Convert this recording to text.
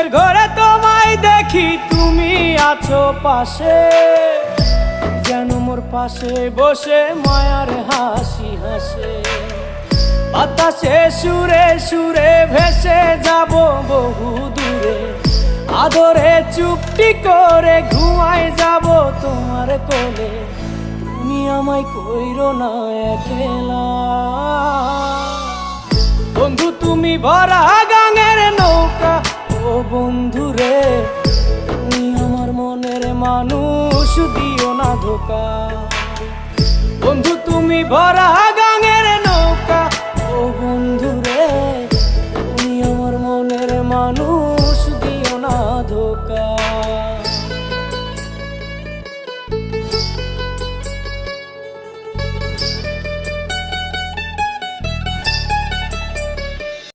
ঘুমের ঘরে তোমায় দেখি, তুমি আছো পাশে, যেন মোর পাশে বসে মায়ার হাসি হাসে। বাতাসে সুরে সুরে ভেসে যাব বহু দূরে, আদরে চুপটি করে ঘুমায় যাব তোমার কোলে। তুমি আমায় কইরো না একলা বন্ধু, তুমি ভরা গাঙের নৌকা। ও বন্ধু রে, তুমি আমার মনের মানুষ, দিও না ধোকা। বন্ধু তুমি ভরা